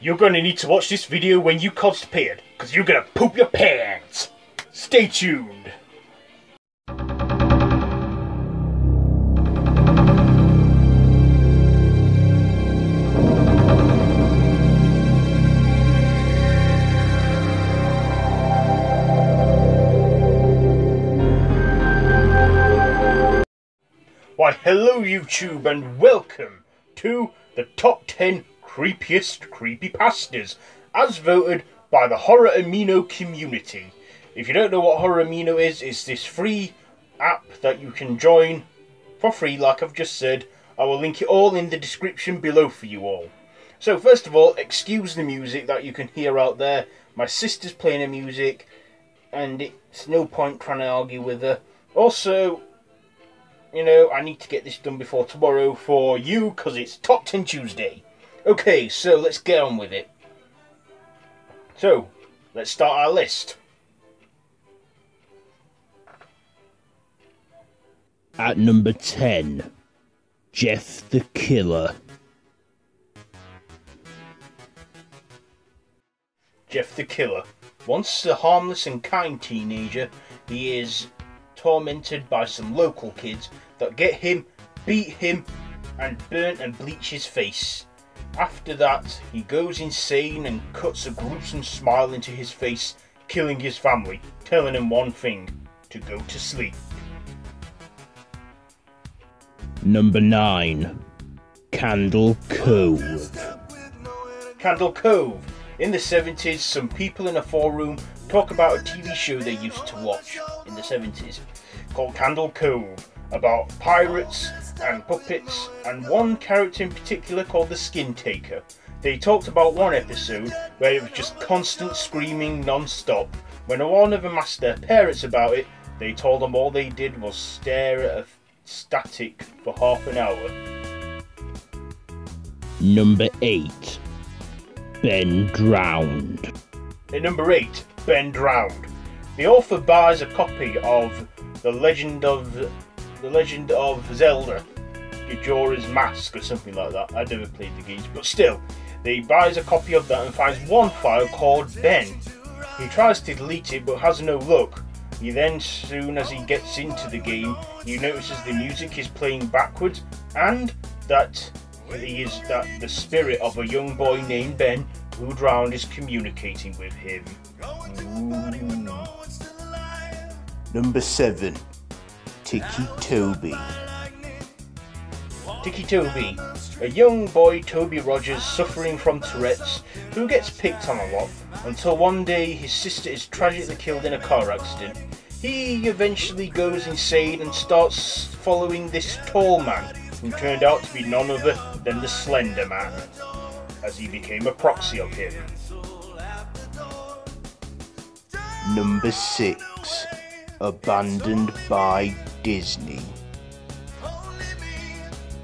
You're gonna need to watch this video when you constipated, because you're gonna poop your pants. Stay tuned. Why, hello YouTube, and welcome to the top 10 creepiest creepypastas, as voted by the Horror Amino community. If you don't know what Horror Amino is, it's this free app that you can join for free, like I've just said. I will link it all in the description below for you all. So first of all, excuse the music that you can hear out there. My sister's playing the music, and it's no point trying to argue with her. Also, you know, I need to get this done before tomorrow for you, because it's Top 10 Tuesday. Okay, so let's get on with it. So, let's start our list. At number 10, Jeff the Killer. Jeff the Killer. Once a harmless and kind teenager, he is tormented by some local kids that get him, beat him, and burn and bleach his face. After that, he goes insane and cuts a gruesome smile into his face, killing his family, telling him one thing: to go to sleep. Number 9, Candle Cove. Candle Cove. In the 70s, some people in a forum talk about a TV show they used to watch in the 70s called Candle Cove, about pirates and puppets, and one character in particular called the Skin Taker. They talked about one episode where it was just constant screaming non-stop. When one of them asked their parents about it, they told them all they did was stare at a static for half an hour. Number 8, Ben Drowned. At number 8, Ben Drowned. The author buys a copy of The Legend of Zelda, Majora's Mask or something like that. I never played the games, but still, he buys a copy of that and finds one file called Ben. He tries to delete it but has no luck. He then, soon as he gets into the game, he notices the music is playing backwards, and that the spirit of a young boy named Ben who drowned is communicating with him. Ooh. Number 7, Tiki Toby. Tiki Toby. A young boy, Toby Rogers, suffering from Tourette's, who gets picked on a lot, until one day his sister is tragically killed in a car accident. He eventually goes insane and starts following this tall man, who turned out to be none other than the Slenderman, as he became a proxy of him. Number 6, Abandoned by Disney.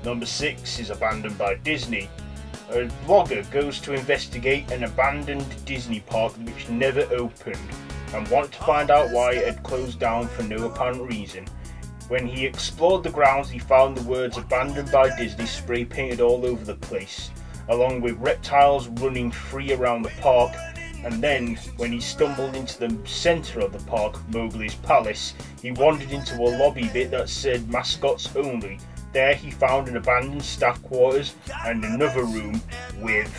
Number 6 is Abandoned by Disney. A blogger goes to investigate an abandoned Disney park which never opened, and wanted to find out why it had closed down for no apparent reason. When he explored the grounds, he found the words "Abandoned by Disney" spray painted all over the place, along with reptiles running free around the park. And then, when he stumbled into the centre of the park, Mowgli's Palace, he wandered into a lobby bit that said "Mascots Only." There he found an abandoned staff quarters and another room with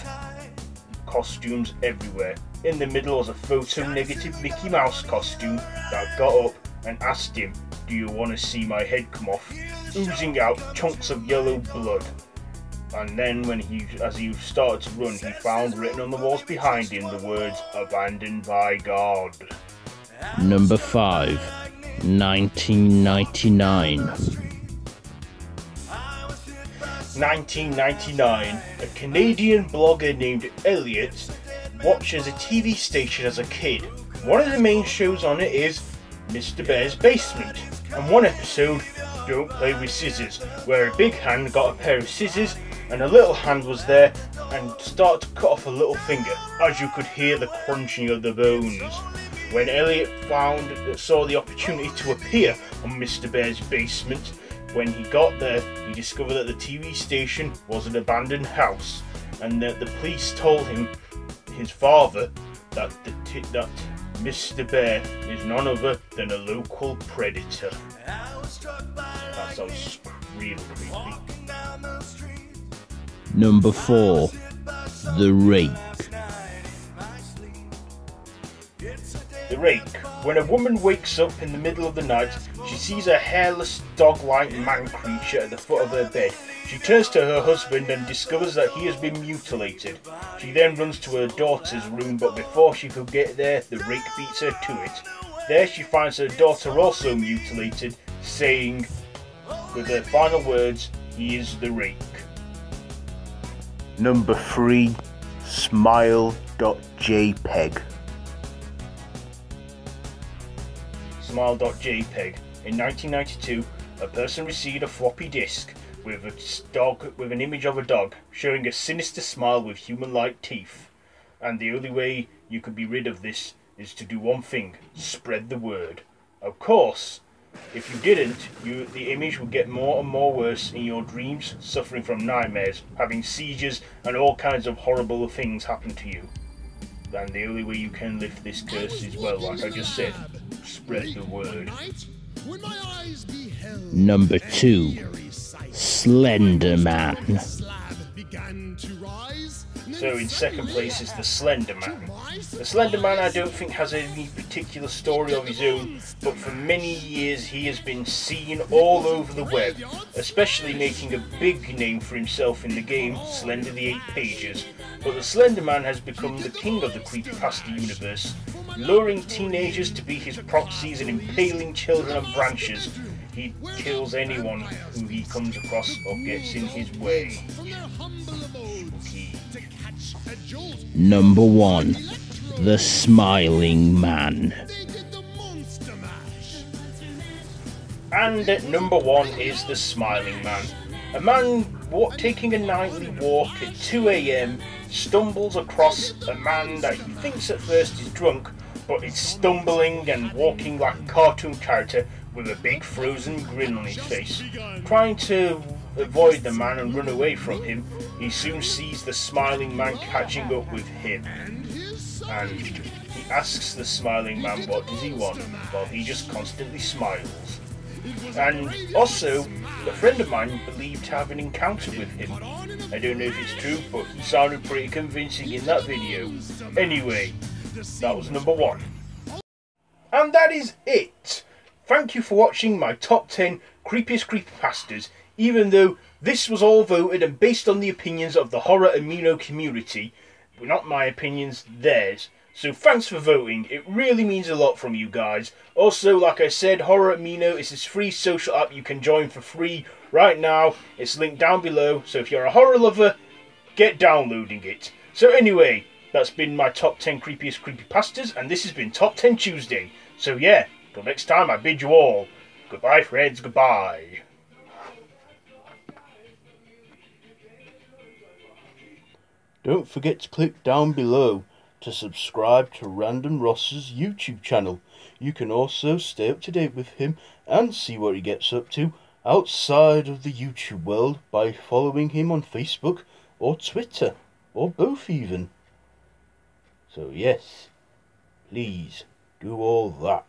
costumes everywhere. In the middle was a photo-negative Mickey Mouse costume that got up and asked him, "Do you want to see my head come off?" oozing out chunks of yellow blood. And then as he started to run, he found written on the walls behind him the words "Abandoned by God." Number 5, 1999. 1999, a Canadian blogger named Elliot watches a TV station as a kid. One of the main shows on it is Mr. Bear's Basement, and one episode, Don't Play with Scissors, where a big hand got a pair of scissors and a little hand was there and started to cut off a little finger, as you could hear the crunching of the bones. When Elliot saw the opportunity to appear on Mr. Bear's Basement, when he got there, he discovered that the TV station was an abandoned house, and that the police told him his father that Mr. Bear is none other than a local predator. That sounds really creepy. Number 4. The Rake. The Rake. When a woman wakes up in the middle of the night, she sees a hairless, dog-like man creature at the foot of her bed. She turns to her husband and discovers that he has been mutilated. She then runs to her daughter's room, but before she could get there, the Rake beats her to it. There she finds her daughter also mutilated, saying, with her final words, "He is the Rake." Number 3. Smile.jpg. Smile.jpg. In 1992, a person received a floppy disk with an image of a dog showing a sinister smile with human-like teeth. And the only way you could be rid of this is to do one thing: spread the word. Of course, if you didn't, the image would get more and more worse in your dreams, suffering from nightmares, having seizures, and all kinds of horrible things happen to you. And the only way you can lift this curse is, well, like I just said, spread the word. Number 2. Slenderman. So in second place is the Slenderman. The Slenderman I don't think has any particular story of his own, but for many years he has been seen all over the web, especially making a big name for himself in the game Slender the 8 Pages. But the Slenderman has become the king of the creepypasta universe, luring teenagers to be his proxies and impaling children on branches. He kills anyone who he comes across or gets in his way. Number 1. The Smiling Man. And at number 1 is the Smiling Man. A man taking a nightly walk at 2 AM stumbles across a man that he thinks at first is drunk, but is stumbling and walking like a cartoon character with a big frozen grin on his face. Trying to avoid the man and run away from him, he soon sees the Smiling Man catching up with him. And he asks the Smiling Man what does he want, while he just constantly smiles. And also, a friend of mine believed to have an encounter with him. I don't know if it's true, but he sounded pretty convincing in that video. Anyway, that was number 1. And that is it! Thank you for watching my top 10 creepiest creepypastas, even though this was all voted and based on the opinions of the Horror Amino community. Not my opinions, theirs. So thanks for voting, it really means a lot from you guys. Also, like I said, Horror Amino is this free social app you can join for free right now. It's linked down below, so if you're a horror lover, get downloading it. So anyway, that's been my top 10 creepiest creepypastas, and this has been Top 10 Tuesday. So yeah, till next time I bid you all goodbye friends, goodbye. Don't forget to click down below to subscribe to Random Ross's YouTube channel. You can also stay up to date with him and see what he gets up to outside of the YouTube world by following him on Facebook or Twitter, or both even. So yes, please do all that.